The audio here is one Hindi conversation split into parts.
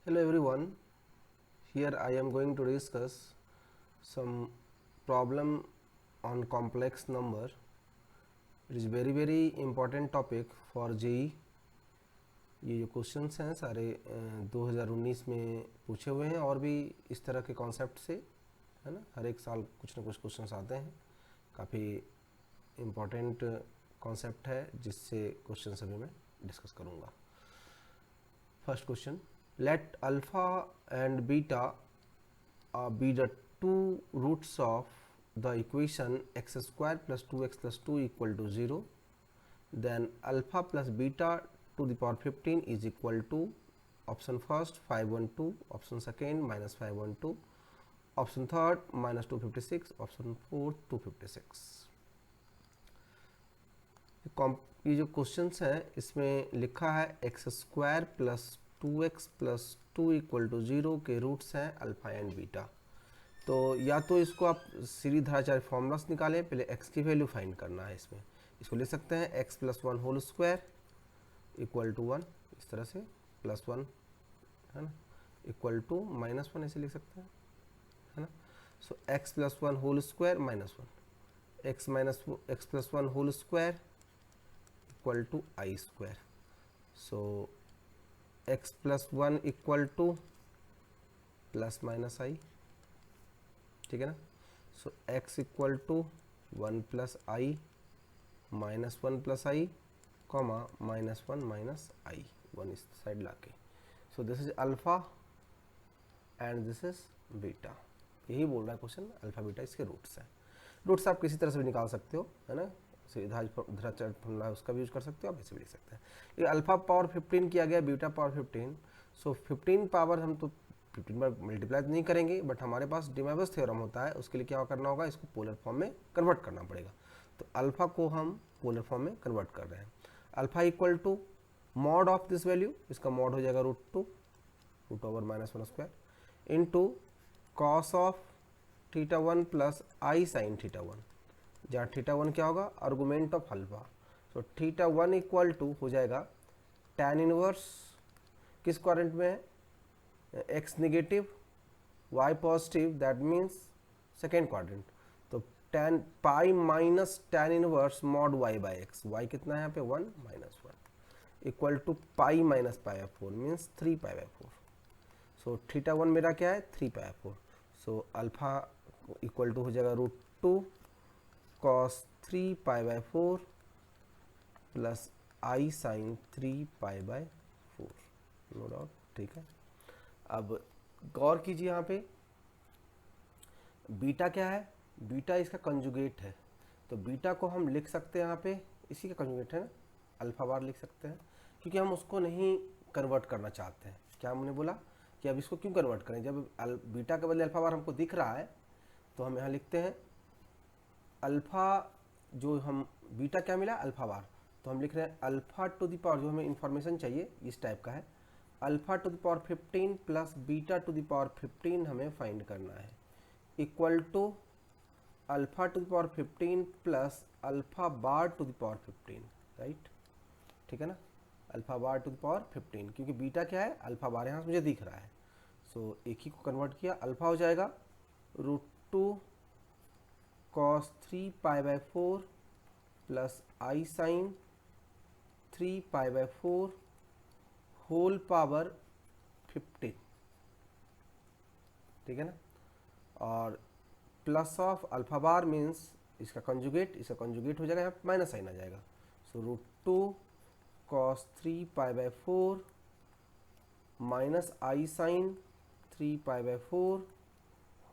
Hello everyone, here I am going to discuss some problem on complex number. It is very important topic for JEE. ये जो क्वेश्चंस हैं सारे 2019 में पूछे हुए हैं और भी इस तरह के कॉन्सेप्ट से, है ना। हर एक साल कुछ ना कुछ क्वेश्चंस आते हैं, काफ़ी इम्पोर्टेंट कॉन्सेप्ट है जिससे क्वेश्चंस अभी मैं डिस्कस करूँगा। First question, let alpha and beta be the two roots of the equation x square plus 2x plus 2 equal to 0, then alpha plus beta to the power 15 is equal to option first 512, option second minus 512, option third minus 256, option fourth 256। ये जो क्वेश्चंस हैं इसमें लिखा है x square plus 2x plus 2 equal to 0 के रूट्स हैं अल्फ़ा एंड बीटा। तो या तो इसको आप सीरीधराचार्य फॉर्मूलास निकालें, पहले x की वैल्यू फाइंड करना है। इसमें इसको लिख सकते हैं x plus 1 whole square equal to 1, इस तरह से प्लस 1, है ना, इक्वल टू माइनस 1 ऐसे लिख सकते हैं, है ना। So x plus 1 whole square minus 1, x plus 1 whole square equal to I square. So x plus 1 equal to plus minus I, ठीक है ना। So x equal to 1 plus I minus 1 plus I comma minus 1 minus I, 1 इस साइड लाके। So this is alpha and this is beta. यही बोल रहा है क्वेश्चन, अल्फा बीटा इसके रूट्स हैं। रूट्स आप किसी तरह से भी निकाल सकते हो, है ना, सीरीधराचार्य फॉर्मूला उसका भी यूज कर सकते हो, आप ऐसे भी लिख सकते हैं। ये अल्फा पावर 15 किया गया, बीटा पावर 15। सो 15 पावर हम तो 15 बार मल्टीप्लाई नहीं करेंगे, बट हमारे पास डिमैबस थ्योरम होता है, उसके लिए क्या करना होगा, इसको पोलर फॉर्म में कन्वर्ट करना पड़ेगा। तो अल्फा को हम पोलर फॉर्म में कन्वर्ट कर रहे हैं। Alpha equal to mod of this value, इसका मॉड हो जाएगा √2 root over minus 1 square into cos of theta 1 plus i sine theta 1, जहाँ थीटा 1 क्या होगा, argument of alpha. So theta 1 equal to हो जाएगा tan इनवर्स, किस क्वाड्रेंट में है, x negative y positive, that means second quadrant. तो tan pi minus tan inverse mod y by x, y कितना है यहाँ पे 1 minus 1 equal to pi minus pi by 4 means 3 pi by 4। So theta 1 मेरा क्या है 3 pi by 4। So alpha equal to हो जाएगा √2 cos 3 pi by 4 plus i sine 3 pi by 4, no doubt, ठीक है। अब गौर कीजिए यहाँ पे बीटा क्या है, बीटा इसका कंजुगेट है। तो बीटा को हम लिख सकते हैं यहाँ पे, इसी का कंजुगेट है ना, अल्फा बार लिख सकते हैं, क्योंकि हम उसको नहीं कन्वर्ट करना चाहते हैं। क्या हमने बोला कि अब इसको क्यों कन्वर्ट करें, जब बीटा के बदले अल्फा बार हमको दिख रहा है, तो हम यहाँ लिखते हैं अल्फ़ा, जो हम बीटा क्या मिला अल्फ़ा बार, तो हम लिख रहे हैं अल्फ़ा टू द पावर, जो हमें इंफॉर्मेशन चाहिए इस टाइप का है, alpha to the power 15 plus beta to the power 15 हमें फाइंड करना है, equal to alpha to the power 15 plus alpha bar to the power 15, right, ठीक है ना, alpha bar to the power 15, क्योंकि बीटा क्या है अल्फ़ा बार यहाँ मुझे दिख रहा है। सो एक ही को कन्वर्ट किया, अल्फ़ा हो जाएगा √2 cos 3 pi by 4 plus i sine 3 pi by 4 whole power 15, ठीक है ना, और plus of alpha bar means इसका कंजुगेट हो जाएगा, यहाँ माइनस साइन आ जाएगा। So √2 cos 3 pi by 4 minus i sine 3 pi by 4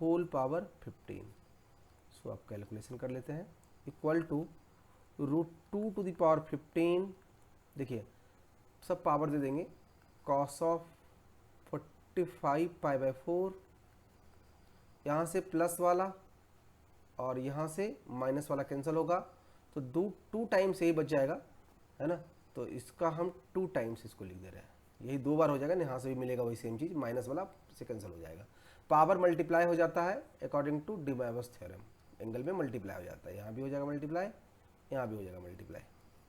whole power 15। So आप कैलकुलेशन कर लेते हैं, equal to √2 to the power 15, देखिए सब पावर दे देंगे, कॉस ऑफ 45 पाई बाई 4, यहाँ से प्लस वाला और यहाँ से माइनस वाला कैंसिल होगा, तो 2 टाइम्स यही बच जाएगा, है ना। तो इसका हम 2 टाइम्स इसको लिख दे रहे हैं, यही 2 बार हो जाएगा, यहाँ से भी मिलेगा वही सेम चीज़, माइनस वाला से कैंसिल हो जाएगा। पावर मल्टीप्लाई हो जाता है अकॉर्डिंग टू डिमैबस थ्योरम, एंगल में मल्टीप्लाई हो जाता है, यहाँ भी हो जाएगा मल्टीप्लाई, यहाँ भी हो जाएगा मल्टीप्लाई,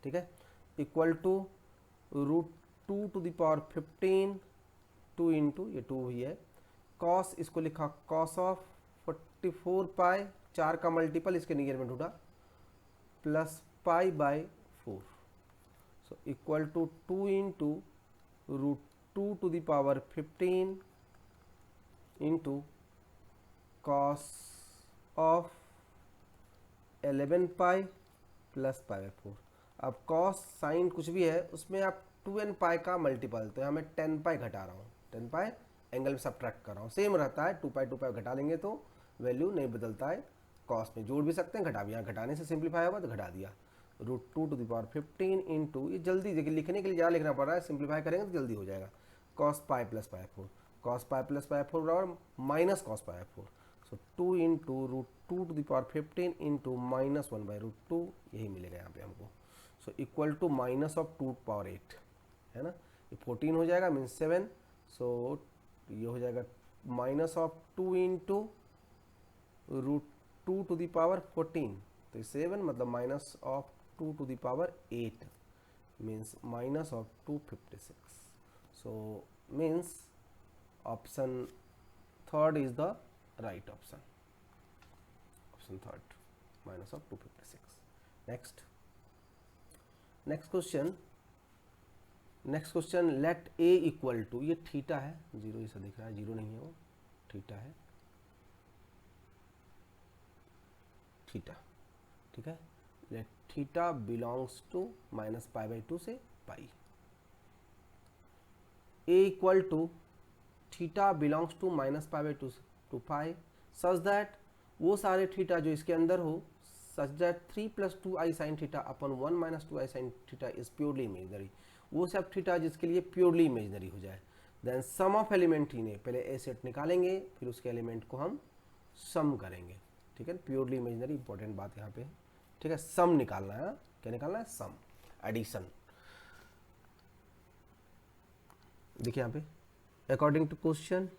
ठीक है, equal to √2 to the power 15 2 into ये 2 ही है, कॉस इसको लिखा कॉस ऑफ 44 पाई, 4 का मल्टीपल इसके नियर में ढूंढा, plus pi by 4, so equal to 2 into √2 to the power 15 into cos of 11 pi plus pi by 4। अब कॉस साइन कुछ भी है उसमें आप 2n पाई का मल्टीपल, तो यहाँ मैं 10 पाई घटा रहा हूँ, 10 पाई एंगल में सब्ट्रैक्ट कर रहा हूँ, सेम रहता है, 2 पाई घटा लेंगे तो वैल्यू नहीं बदलता है, कॉस में जोड़ भी सकते हैं घटा भी, यहाँ घटाने से सिंप्लीफाई होगा तो घटा दिया, √2 टू द पावर 15 इंटू, ये जल्दी देखिए लिखने के लिए ज़्यादा लिखना पड़ रहा है, सिंप्लीफाई करेंगे तो जल्दी हो जाएगा, cos pi plus pi 4, cos pi plus pi 4 बराबर minus cos pi 4, so 2 into √2 to the power 15 into minus 1 by √2, यही मिलेगा यहाँ पे हमको, so equal to minus of 2 power 8 है ना, ये 14 हो जाएगा मीन्स 7, सो ये हो जाएगा minus of 2 into √2 to the power 14, तो 7 मतलब minus of 2 to the power 8 means minus of 256, so means option third is the right option, option third minus of 256। Next question let a equal to, ये थीटा है, जीरो ऐसा दिख रहा है, जीरो नहीं है वो, थीटा है, थीटा, ठीक है, let theta belongs to minus pi by 2 से pi, A equal to theta belongs to minus pi by 2 to pi such that, वो सारे थीटा जो इसके अंदर हो, such that 3 + 2i sin theta upon 1 - 2i sin theta is purely imaginary, वो सब थीटा जिसके लिए प्योरली इमेजनरी हो जाए, देन सम ऑफ एलिमेंट ही ने, पहले ए सेट निकालेंगे फिर उसके एलिमेंट को हम सम करेंगे, ठीक है, प्योरली इमेजनरी इंपॉर्टेंट बात यहाँ पे है, ठीक है, सम निकालना है, क्या निकालना है, सम, एडिशन। देखिए यहाँ पे according to question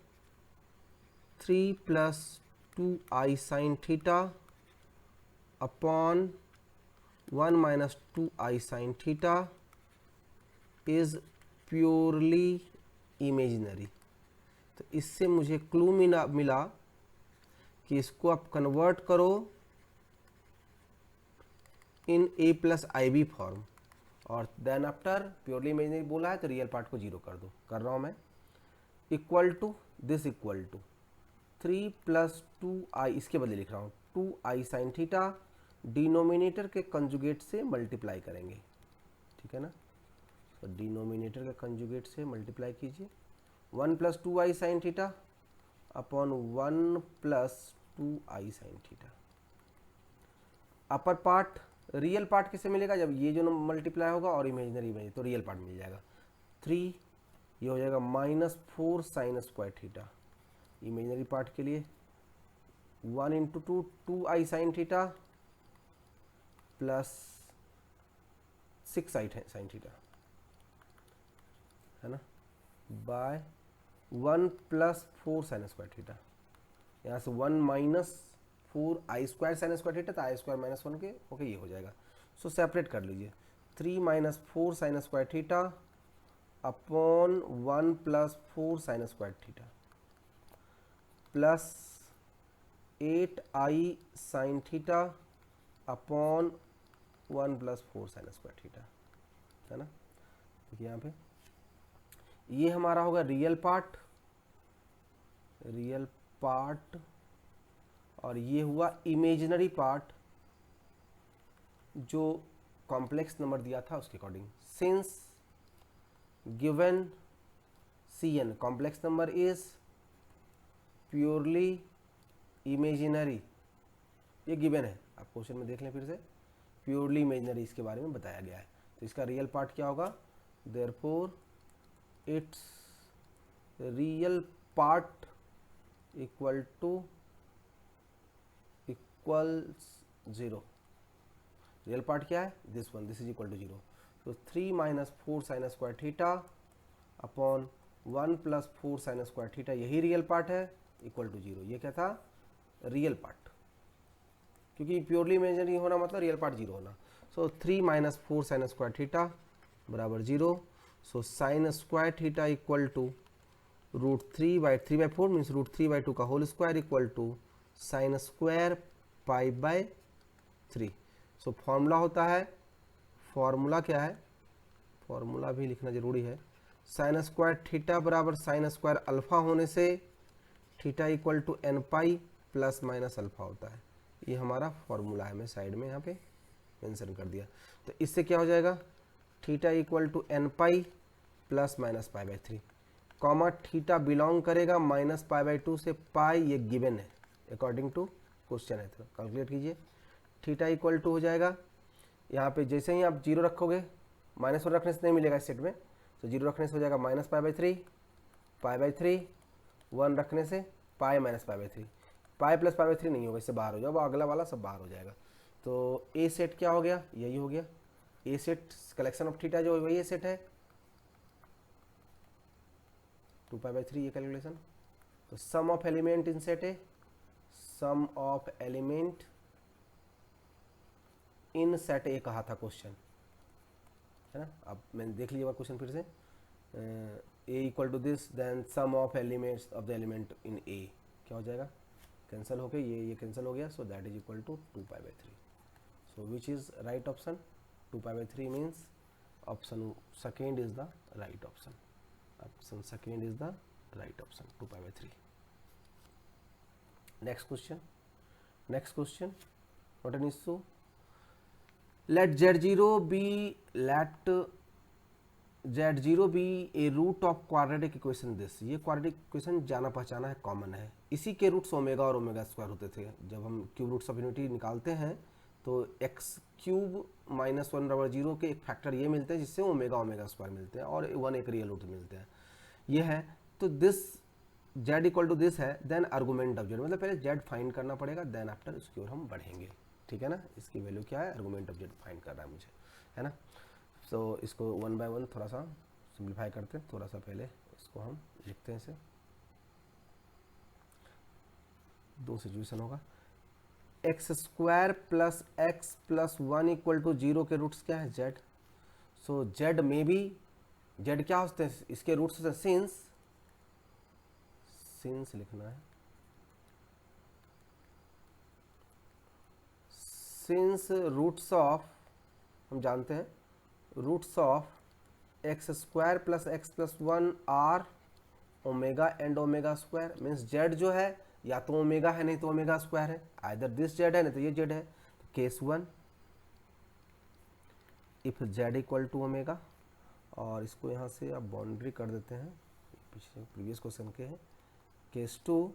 3 + 2i sin theta upon 1 - 2i sin theta is purely imaginary, तो इससे मुझे क्लू मिला कि इसको आप कन्वर्ट करो इन a + ib फॉर्म, और देन आफ्टर प्योरली इमेजिनरी बोला है तो रियल पार्ट को जीरो कर दो, कर रहा हूँ मैं, equal to this equal to 3 + 2i, इसके बदले लिख रहा हूँ 2i sin थीटा, डिनोमिनेटर के कंजुगेट से मल्टीप्लाई करेंगे, ठीक है ना, तो डिनोमिनेटर के कंजुगेट से मल्टीप्लाई कीजिए, 1 + 2i sin theta upon 1 + 2i sin theta, upper part, real part किससे मिलेगा, जब ये जो मल्टीप्लाई होगा और इमेजिनरी तो रियल पार्ट मिल जाएगा, 3 ये हो जाएगा -4 sin² थीटा, इमेजिनरी पार्ट के लिए 1 × 2 2i sin theta plus 6i sin theta, है ना, बाय 1 + 4 sin² थीटा, यहाँ से 1 - 4i² sin² थीटा, तो i² - 1 के ओके ये हो जाएगा, सो सेपरेट कर लीजिए, 3 - 4 sin² theta upon 1 + 4 sin² theta plus 8i sin theta upon 1 + 4 sin² theta, है ना, देखिए यहाँ पे ये हमारा होगा रियल पार्ट और ये हुआ इमेजिनरी पार्ट जो कॉम्प्लेक्स नंबर दिया था उसके according, since given Cn complex number is purely imaginary, ये गिवन है, आप क्वेश्चन में देख लें फिर से, प्योरली इमेजिनरी इसके बारे में बताया गया है, तो इसका रियल पार्ट क्या होगा, therefore its real part equals 0, real part क्या है, this one, this is equal to 0, तो 3 - 4 sin² theta upon 1 + 4 sin² theta, यही रियल पार्ट है, इक्वल टू 0, ये क्या था, रियल पार्ट, क्योंकि प्योरली इमेजिनरी होना मतलब रियल पार्ट 0 होना, सो 3 - 4 sin² थीटा बराबर 0, so sin² theta equal to √3/3/4 means √3/2 का whole square equal to sine square π/3। So formula होता है, फॉर्मूला क्या है, फॉर्मूला भी लिखना जरूरी है, साइन स्क्वायर थीटा बराबर साइन स्क्वायर अल्फा होने से theta equal to N pi plus minus alpha होता है। ये हमारा फॉर्मूला है, मैं साइड में यहाँ पे मेंशन कर दिया। तो इससे क्या हो जाएगा, theta equal to N pi plus minus π/3, comma theta belong करेगा -π/2 से पाई, ये गिवन है अकॉर्डिंग टू क्वेश्चन है। तो कैलकुलेट कीजिए, थीटा इक्वल टू हो जाएगा यहाँ पे जैसे ही आप जीरो रखोगे, -1 रखने से नहीं मिलेगा इस सेट में, तो जीरो रखने से हो जाएगा -π/3, π/3, 1 रखने से पाई माइनस π/3, पाई प्लस π/3 नहीं होगा, इससे बाहर हो जाएगा, अगला वाला सब बाहर हो जाएगा। तो ए सेट क्या हो गया, यही हो गया A set, collection of theta जो वही ए सेट है 2π/3 ये कैलकुलेशन। तो sum of element in set है, sum of element in set A कहा था क्वेश्चन, है ना। अब मैंने देख लिया क्वेश्चन फिर से, A equal to this then sum of elements of the element in A, क्या हो जाएगा, कैंसिल हो गया, ये कैंसिल हो गया, so that is equal to 2π/3। So which is right option, 2π/3 means option second is the right option, option second is the right option 2π/3। Next question, next question, what an issue, let z0 be a root of quadratic equation this। ये quadratic equation जाना पहचाना है, कॉमन है, इसी के रूट्स ओमेगा और ओमेगा स्क्वायर होते थे। जब हम क्यूब रूट्स ऑफ यूनिटी निकालते हैं तो x³ -1 बराबर 0 के एक फैक्टर ये मिलते हैं जिससे ओमेगा ओमेगा स्क्वायर मिलते हैं और 1 एक रियल रूट मिलते हैं, ये है। तो this z equal to this है, देन आर्गूमेंट ऑफ z, मतलब पहले z फाइंड करना पड़ेगा, देन आफ्टर उसकी ओर हम बढ़ेंगे, ठीक है ना। इसकी वैल्यू क्या है, आर्गूमेंट ऑफ z फाइंड कर रहा है मुझे, है ना। सो इसको 1 बाय 1 थोड़ा सा सिंप्लीफाई करते हैं, थोड़ा सा पहले इसको हम लिखते हैं, इसे दो सिचुएशन होगा, x² plus x plus 1 equal to 0 के रूट्स क्या है, z। सो z में भी z क्या होते हैं, इसके रूट्स होते हैं सिंस, सिंस लिखना है, सिंस रूट्स ऑफ, हम जानते हैं roots of x² plus x plus 1 are omega and omega square, means z जो है या तो ओमेगा है नहीं तो ओमेगा स्क्वायर है, आइदर दिस z है नहीं तो ये z है। तो case 1 if z equal to omega, और इसको यहाँ से आप बाउंड्री कर देते हैं, पिछले प्रीवियस क्वेश्चन के हैं। Case 2,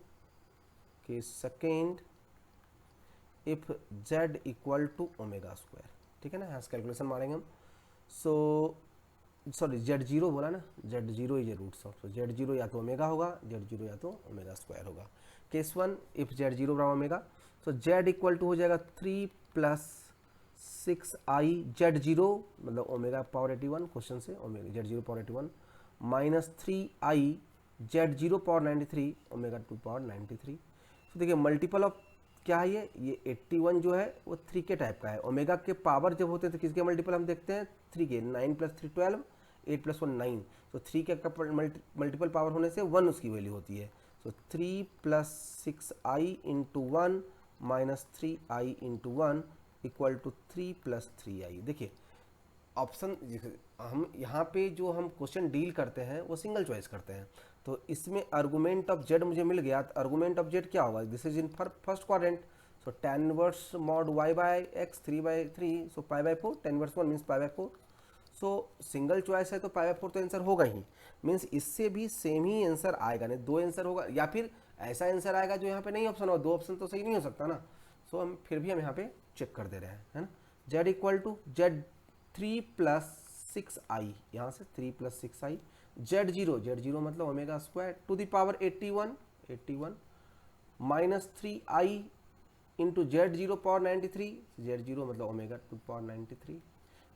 case second if z equal to omega square, ठीक है ना, यहाँ से कैलकुलेशन मारेंगे हम। सो सॉरी z0 बोला ना, z0 is a roots of, तो z0 या तो ओमेगा होगा, z0 या तो ओमेगा स्क्वायर होगा। केस 1 इफ z0 बराबर ओमेगा, तो z इक्वल टू हो जाएगा 3 प्लस 6i z0 मतलब ओमेगा पावर 81, क्वेश्चन से omega z0 power 81 minus 3i z0 power 93 omega 2 power 93। तो देखिए मल्टीपल ऑफ क्या है, ये 81 जो है वो 3 के टाइप का है, ओमेगा के पावर जब होते हैं तो किसके मल्टीपल हम देखते हैं, 3 के, 9 प्लस 3 12, 8 प्लस 1 9, तो 3 के मल्टीपल पावर होने से 1 उसकी वैल्यू होती है। तो 3 plus 6i into 1 minus 3i into 1 equal to 3 plus 3i। देखिए ऑप्शन हम यहाँ पे जो हम क्वेश्चन डील करते हैं वो सिंगल चॉइस करते हैं, तो इसमें आर्गूमेंट ऑफ z मुझे मिल गया, तो आर्गूमेंट ऑफ z क्या होगा, this is in first quadrant, so tan inverse mod y by x 3/3, so π/4, tan inverse 1 means π/4, so single choice है तो π/4 तो आंसर होगा ही, मीन्स इससे भी सेम ही आंसर आएगा, नहीं दो आंसर होगा, या फिर ऐसा आंसर आएगा जो यहाँ पे नहीं ऑप्शन हो, दो ऑप्शन तो सही नहीं हो सकता ना। सो हम फिर भी हम यहाँ पे चेक कर दे रहे हैं, है ना। z equal to z 3 plus 6i, यहाँ से 3 प्लस 6i, z0 मतलब omega square to the power 81 minus 3i into z0 power 93, z0 मतलब ओमेगा 2 पावर 93।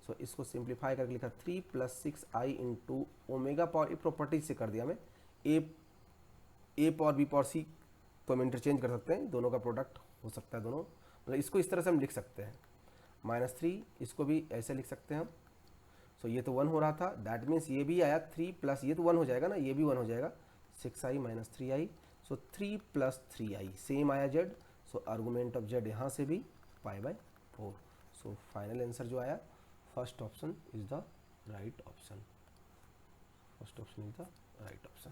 सो इसको सिंप्लीफाई करके लिखा 3 plus 6i into omega power, properties से कर दिया मैं, ए पावर बी पावर सी, तो हम इंटरचेंज कर सकते हैं, दोनों का प्रोडक्ट हो सकता है दोनों, मतलब इसको इस तरह से हम लिख सकते हैं, -3 इसको भी ऐसे लिख सकते हैं हम। सो ये तो 1 हो रहा था, दैट मीन्स ये भी आया 3 प्लस, ये तो 1 हो जाएगा ना, ये भी 1 हो जाएगा, 6i माइनस 3i, सो 3 प्लस 3i सेम आया z, so argument of z यहाँ से भी π/4। सो फाइनल आंसर जो आया first option is the right option, first option is the right option.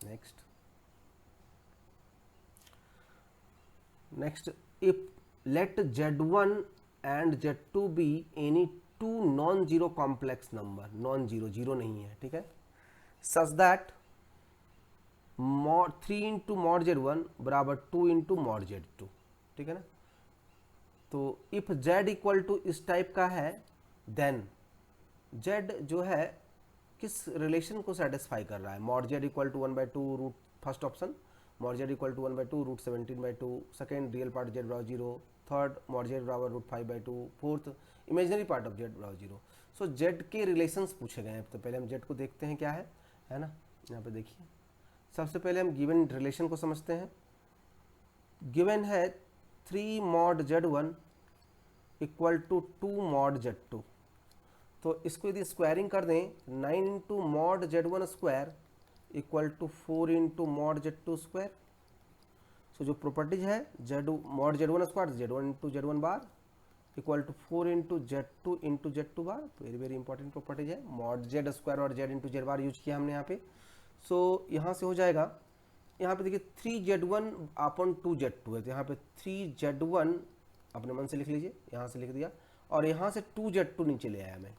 Next if let z1 and z2 be any two non-zero complex number, non-zero zero नहीं है, ठीक है, such that mod 3 into mod z1 बराबर 2 इंटू मॉड z2, ठीक है ना। तो इफ z इक्वल टू इस टाइप का है देन z जो है किस रिलेशन को सेटिस्फाई कर रहा है, mod z equal to 1/2 root first option, mod z equal to 1/2 root 17/2, second real part z बराबर 0, थर्ड मॉड z बराबर root 5/2, fourth imaginary part of z बराबर 0। सो z के रिलेशंस पूछे गए हैं, तो पहले हम z को देखते हैं क्या है ना। यहाँ पे देखिए सबसे पहले हम गिवन रिलेशन को समझते हैं। गिवन है 3 mod z1 equal to 2 mod z2, तो इसको यदि स्क्वायरिंग कर दें 9 into mod z1 square equal to 4 into mod z2 square. So जो प्रॉपर्टीज है mod z1 square z1 into z1 bar equal to 4 into z2 into z2 bar, very very important properties है। मॉड z स्क्वायर और z into z bar use किया हमने यहाँ पे। सो यहाँ से हो जाएगा, यहाँ पे देखिए 3z1 अपॉन 2z2 है, तो यहाँ पे 3z1 अपने मन से लिख लीजिए, यहाँ से लिख दिया, और यहाँ से 2z2 नीचे ले आया मैं,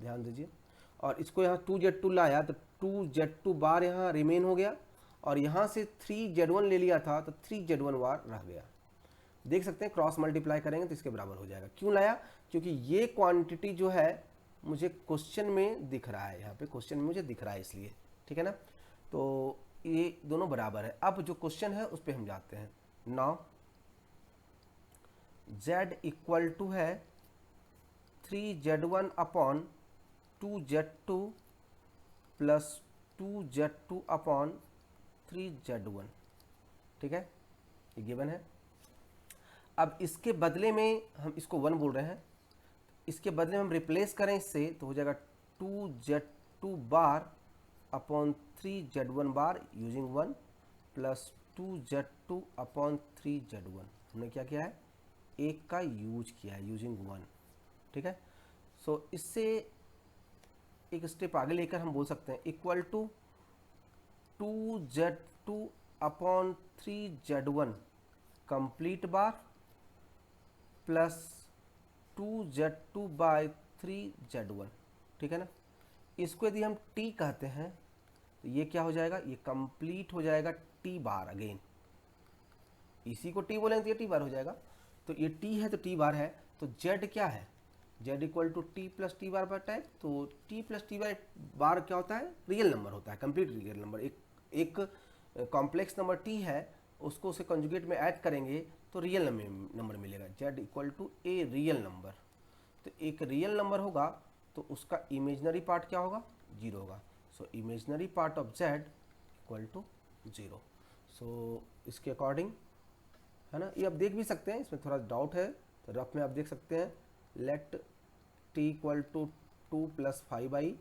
ध्यान दीजिए, और इसको यहाँ 2z2 लाया तो 2z2 बार यहाँ रिमेन हो गया, और यहाँ से 3z1 ले लिया था तो 3z1 बार रह गया। देख सकते हैं क्रॉस मल्टीप्लाई करेंगे तो इसके बराबर हो जाएगा। क्यों लाया? क्योंकि ये क्वांटिटी जो है मुझे क्वेश्चन में दिख रहा है, यहाँ पे क्वेश्चन में मुझे दिख रहा है इसलिए, ठीक है ना। तो ये दोनों बराबर है। अब जो क्वेश्चन है उस पर हम जाते हैं। नाउ z इक्वल टू है 3z1 upon 2z2 plus 2z2 upon 3z1, ठीक है, ये गिवन है। अब इसके बदले में हम इसको 1 बोल रहे हैं, इसके बदले में हम रिप्लेस करें इससे तो हो जाएगा 2z2 bar upon 3z1 bar using 1 plus 2z2 upon 3z1। हमने क्या किया है, एक का यूज किया है यूजिंग 1, ठीक है। सो इससे एक स्टेप आगे लेकर हम बोल सकते हैं equal to 2z2 upon 3z1 complete bar plus 2z2 by 3z1, ठीक है ना। इसको यदि हम t कहते हैं तो ये क्या हो जाएगा, ये कंप्लीट हो जाएगा t बार अगेन, इसी को t बोलेंगे तो ये t बार हो जाएगा। तो ये t है तो t बार है, तो z क्या है, z equal to t plus t bar बटा है, तो t प्लस टी बार क्या होता है, रियल नंबर होता है, कंप्लीट रियल नंबर। एक कॉम्प्लेक्स नंबर t है, उसको उसे कंजुगेट में ऐड करेंगे तो रियल नंबर मिलेगा, z equal to a real number. तो एक रियल नंबर होगा तो उसका इमेजनरी पार्ट क्या होगा, 0 होगा। So imaginary part of z equal to 0। So इसके अकॉर्डिंग है ना, ये आप देख भी सकते हैं, इसमें थोड़ा डाउट है तो रफ में आप देख सकते हैं। Let t equal to 2 plus 5i,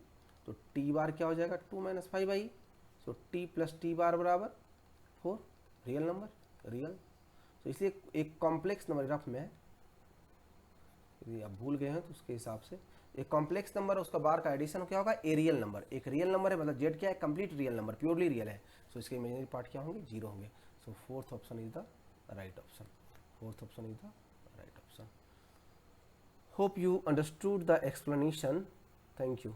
तो t बार क्या हो जाएगा 2 minus 5i, so t plus t bar बराबर 4, रियल नंबर रियल। तो इसलिए एक कॉम्प्लेक्स नंबर रफ में है, यदि आप भूल गए हैं तो उसके हिसाब से एक कॉम्प्लेक्स नंबर है, उसका बार का एडिशन क्या होगा, ए रियल नंबर। एक रियल नंबर है मतलब z क्या है, complete real number, purely real है। सो इसके इमेजिनरी पार्ट क्या होंगे, 0 होंगे। So fourth option is the right option, fourth option is the right option. Hope you understood the explanation. Thank you.